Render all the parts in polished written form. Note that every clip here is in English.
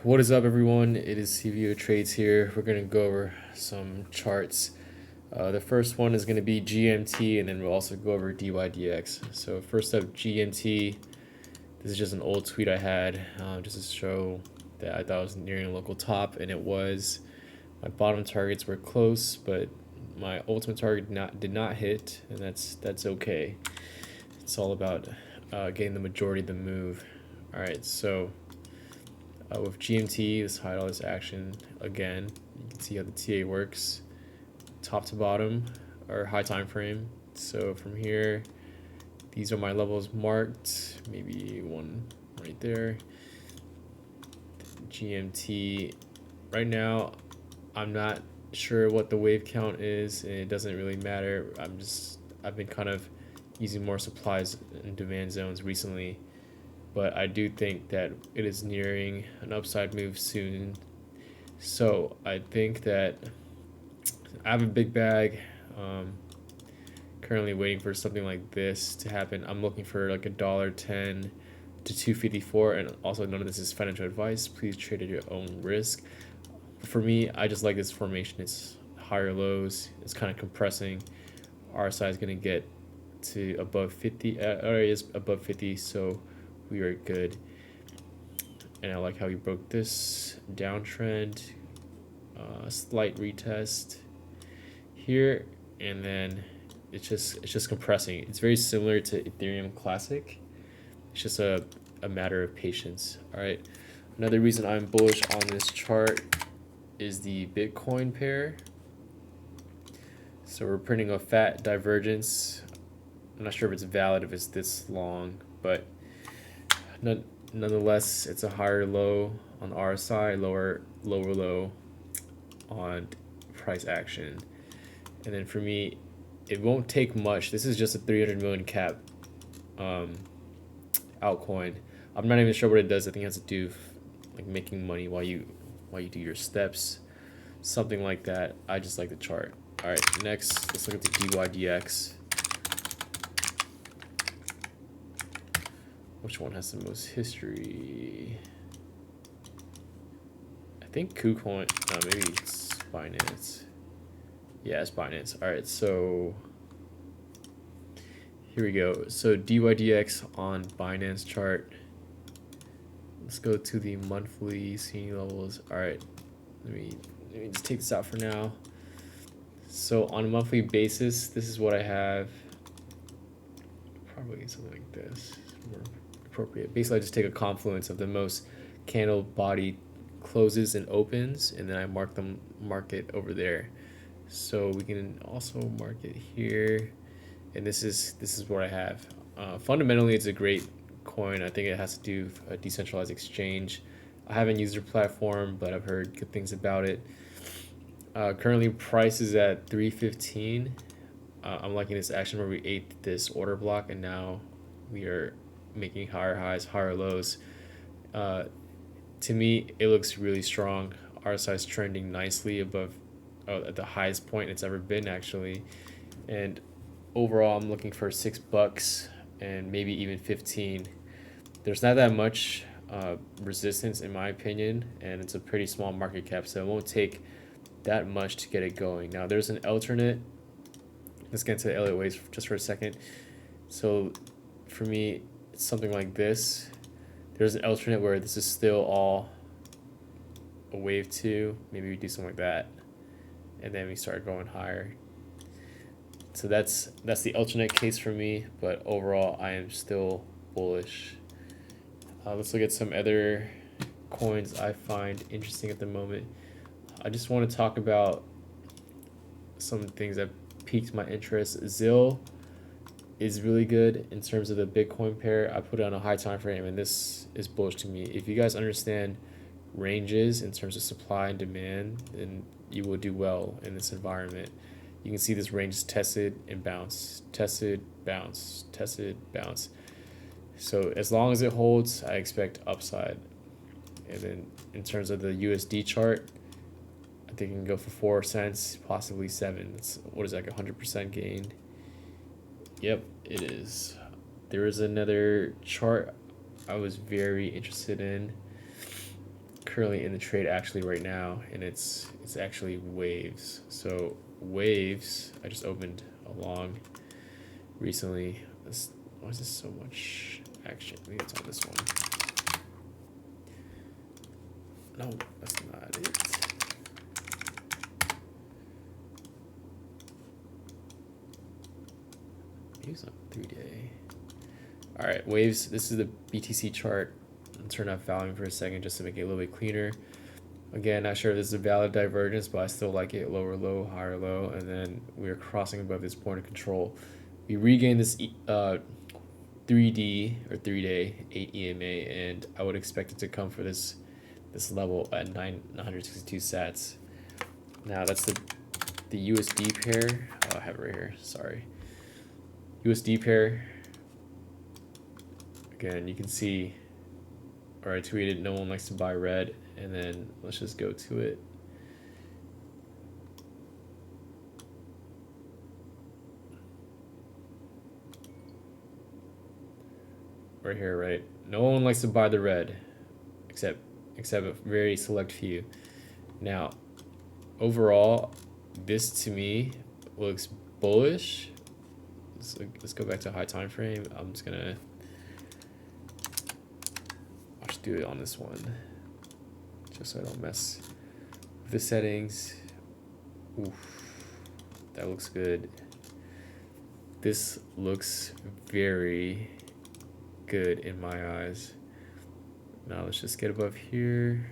What is up, everyone? It is CVO Trades here. We're going to go over some charts. The first one is going to be GMT, and then we'll also go over DYDX. So first up, GMT. This is just an old tweet I had just to show that I thought I was nearing a local top, and it was. My bottom targets were close, but my ultimate target did not hit, and that's okay. It's all about getting the majority of the move. All right, so with GMT, let's hide all this action again. You can see how the TA works, top to bottom, or high time frame. So from here, these are my levels marked. Maybe one right there. GMT. Right now, I'm not sure what the wave count is, and it doesn't really matter. I've been kind of using more supplies and demand zones recently, but I do think that it is nearing an upside move soon. So I think that I have a big bag. Currently waiting for something like this to happen. I'm looking for like $1.10 to 254, and also none of this is financial advice. Please trade at your own risk. For me, I just like this formation. It's higher lows. It's kind of compressing. RSI is going to get to above 50. Already is above 50, so we are good. And I like how we broke this downtrend. Slight retest here, and then it's just compressing. It's very similar to Ethereum Classic. It's just a matter of patience. All right. Another reason I'm bullish on this chart is the Bitcoin pair. So we're printing a fat divergence. I'm not sure if it's valid if it's this long, but nonetheless, it's a higher low on RSI, lower low on price action. And then for me, it won't take much. This is just a 300 million cap altcoin. I'm not even sure what it does. I think it has to do like making money while you do your steps, something like that. I just like the chart. All right, next let's look at the DYDX. Which one has the most history? I think KuCoin. Maybe it's Binance. Yeah, it's Binance. All right, so here we go. So DYDX on Binance chart. Let's go to the monthly scene levels. All right, let me just take this out for now. So on a monthly basis, this is what I have. Probably something like this, more appropriate. Basically, I just take a confluence of the most candle body closes and opens, and then I mark it over there. So we can also mark it here, and this is what I have. Fundamentally, it's a great coin. I think it has to do with a decentralized exchange. I haven't used their platform, but I've heard good things about it. Currently, price is at 315. I'm liking this action where we ate this order block, and now we are making higher highs, higher lows. To me, it looks really strong. RSI is trending nicely above at the highest point it's ever been, actually. And overall, I'm looking for $6 and maybe even 15. There's not that much resistance in my opinion, and it's a pretty small market cap, so it won't take that much to get it going. Now there's an alternate. Let's get into the Elliott waves just for a second. So for me, it's something like this. There's an alternate where this is still all a wave 2. Maybe we do something like that, and then we start going higher. So that's the alternate case for me, but overall I am still bullish. Let's look at some other coins I find interesting at the moment. I just want to talk about some things that piqued my interest. Zil is really good in terms of the Bitcoin pair. I put it on a high time frame, and this is bullish to me. If you guys understand ranges in terms of supply and demand, then you will do well in this environment. You can see this range is tested and bounce, tested, bounce, tested, bounce. So as long as it holds, I expect upside. And then in terms of the USD chart, I think it can go for 4 cents, possibly 7. That's, what is that, like 100% gain? Yep, it is. There is another chart I was very interested in. currently in the trade actually right now, and it's actually waves. So waves, I just opened a long recently. Why is this so much action? I think it's on this one. No, that's not it. Maybe it's not 3-day. All right, waves. This is the BTC chart. I'll turn off volume for a second just to make it a little bit cleaner. Again, not sure if this is a valid divergence, but I still like it. Lower low, higher low, and then we're crossing above this point of control. We regain this 3D or 3-day 8 EMA, and I would expect it to come for this level at 962 sats. Now that's the USD pair. Oh, I have it right here. Sorry. USD pair. Again, you can see, or I tweeted, no one likes to buy red, and then let's just go to it. Right here, right? No one likes to buy the red, except a very select few. Now, overall, this to me looks bullish. Let's go back to high time frame. I'll just do it on this one, just so I don't mess with the settings. Oof, that looks good. This looks very good in my eyes. Now let's just get above here.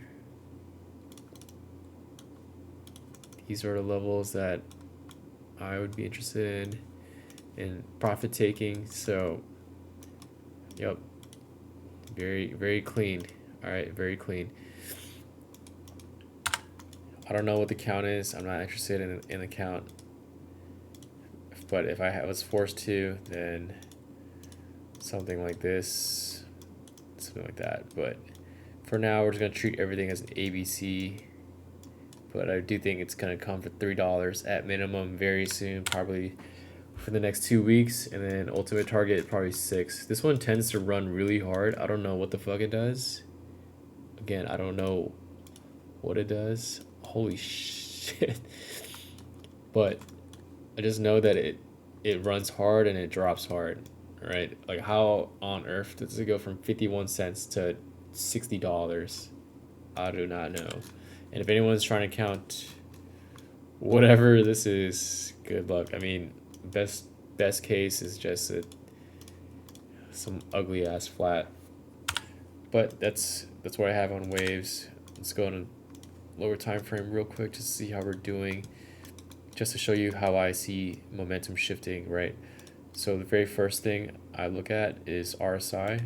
These are the levels that I would be interested in profit taking. So, yep. Very clean. All right, very clean. I don't know what the count is. I'm not interested in the count. But if I was forced to, then something like this, something like that. But for now, we're just gonna treat everything as an ABC. But I do think it's gonna come for $3 at minimum very soon, probably for the next 2 weeks, and then ultimate target probably 6. This one tends to run really hard. I don't know what the fuck it does. Again, I don't know what it does. Holy shit. But I just know that it runs hard and it drops hard, right? Like, how on earth does it go from 51 cents to $60? I do not know. And if anyone's trying to count whatever this is, good luck. I mean, best case is just some ugly ass flat. But that's what I have on waves. Let's go on a lower time frame real quick just to see how we're doing, just to show you how I see momentum shifting, right? So the very first thing I look at is RSI,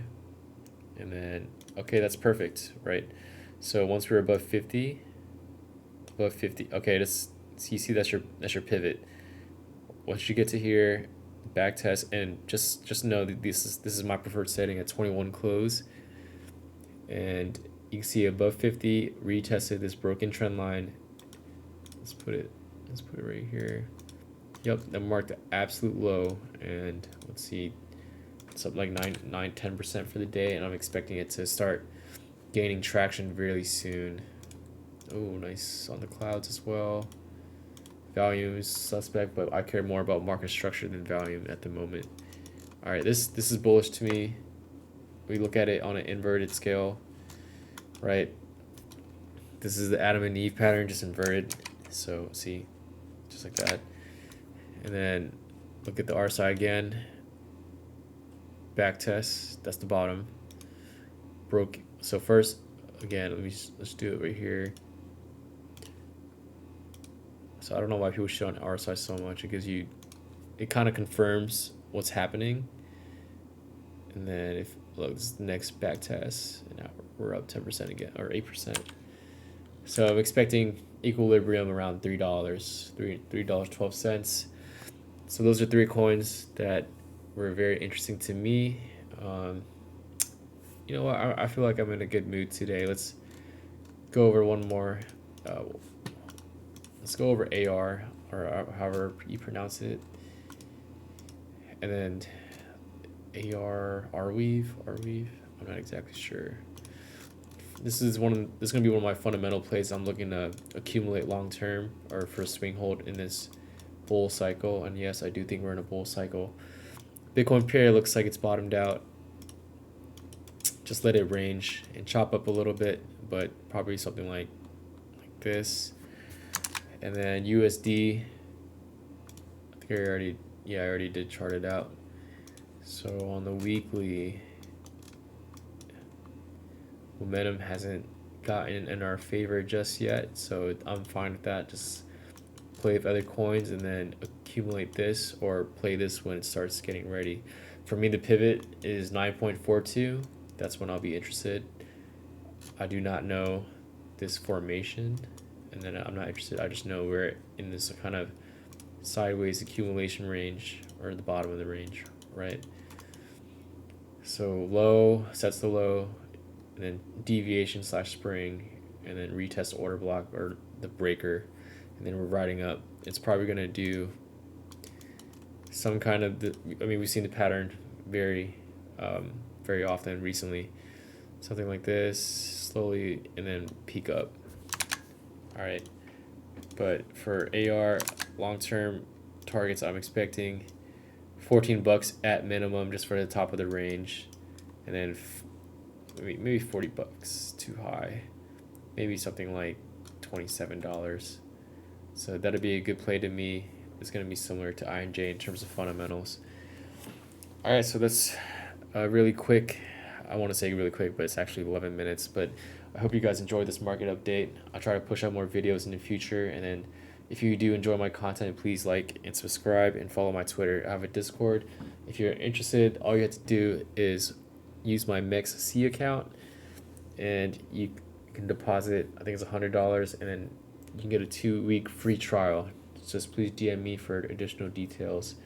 and then okay, that's perfect, right? So once we're above 50, okay, so you see that's your pivot. Once you get to here, back test, and just know that this is my preferred setting at 21 close, and you can see above 50 retested this broken trend line. Let's put it right here. Yep, that marked the absolute low, and let's see, it's up like 10% for the day, and I'm expecting it to start gaining traction really soon. Oh, nice on the clouds as well. Volume is suspect, but I care more about market structure than volume at the moment. All right, this is bullish to me. We look at it on an inverted scale, right? This is the Adam and Eve pattern, just inverted. So see, just like that. And then look at the RSI again. Back test, that's the bottom. Broke. So first, again, let's do it right here. So I don't know why people show on RSI so much. It kind of confirms what's happening. And then if look, this is the next back test, and now we're up 10% again, or 8%. So I'm expecting equilibrium around $3, $3.12. So those are 3 coins that were very interesting to me. You know what? I feel like I'm in a good mood today. Let's go over one more. Let's go over AR, or however you pronounce it, and then AR Arweave. I'm not exactly sure. this is gonna be one of my fundamental plays I'm looking to accumulate long term or for a swing hold in this bull cycle. And yes, I do think we're in a bull cycle. Bitcoin pair looks like it's bottomed out. Just let it range and chop up a little bit, but probably something like this. And then USD, I think I already did chart it out. So on the weekly, momentum hasn't gotten in our favor just yet, so I'm fine with that. Just play with other coins and then accumulate this, or play this when it starts getting ready. For me, the pivot is 9.42. That's when I'll be interested. I do not know this formation, and then I'm not interested. I just know we're in this kind of sideways accumulation range, or the bottom of the range, right? So low sets the low, and then deviation / spring, and then retest order block or the breaker, and then we're riding up. It's probably gonna do some kind of we've seen the pattern very often recently, something like this, slowly, and then peak up. All right, but for AR long-term targets, I'm expecting $14 at minimum, just for the top of the range, and then maybe $40 too high, maybe something like $27. So that'd be a good play to me. It's going to be similar to INJ in terms of fundamentals. All right, so that's really quick. I want to say really quick, but it's actually 11 minutes. But I hope you guys enjoyed this market update. I'll try to push out more videos in the future. And then if you do enjoy my content, please like and subscribe and follow my Twitter. I have a Discord. If you're interested, all you have to do is use my MEXC account, and you can deposit, I think it's $100, and then you can get a 2-week free trial. Just please DM me for additional details.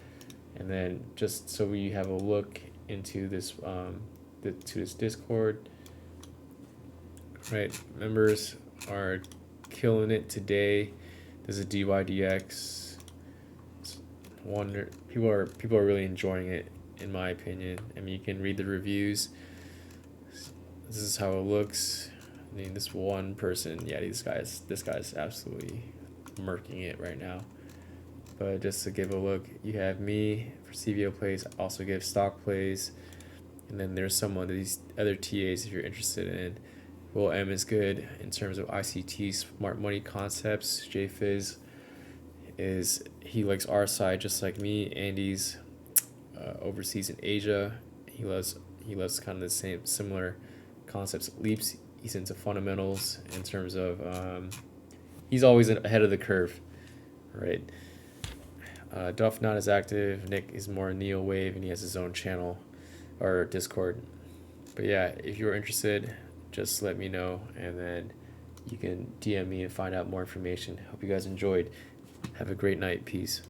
And then just so we have a look into this to this Discord. Right, members are killing it today. This is Dydx. People are really enjoying it, in my opinion. I mean, you can read the reviews. This is how it looks. I mean, this one person, yeah, this guy's absolutely murking it right now. But just to give a look, you have me for CVO plays. I also give stock plays, and then there's some of these other TAs if you're interested in. Will M is good in terms of ICT, smart money concepts. JFizz he likes our side just like me. Andy's overseas in Asia. He loves kind of the similar concepts. Leaps, he's into fundamentals in terms of he's always ahead of the curve, right? Duff not as active. Nick is more neo wave, and he has his own channel or Discord. But yeah, if you're interested, just let me know, and then you can DM me and find out more information. Hope you guys enjoyed. Have a great night. Peace.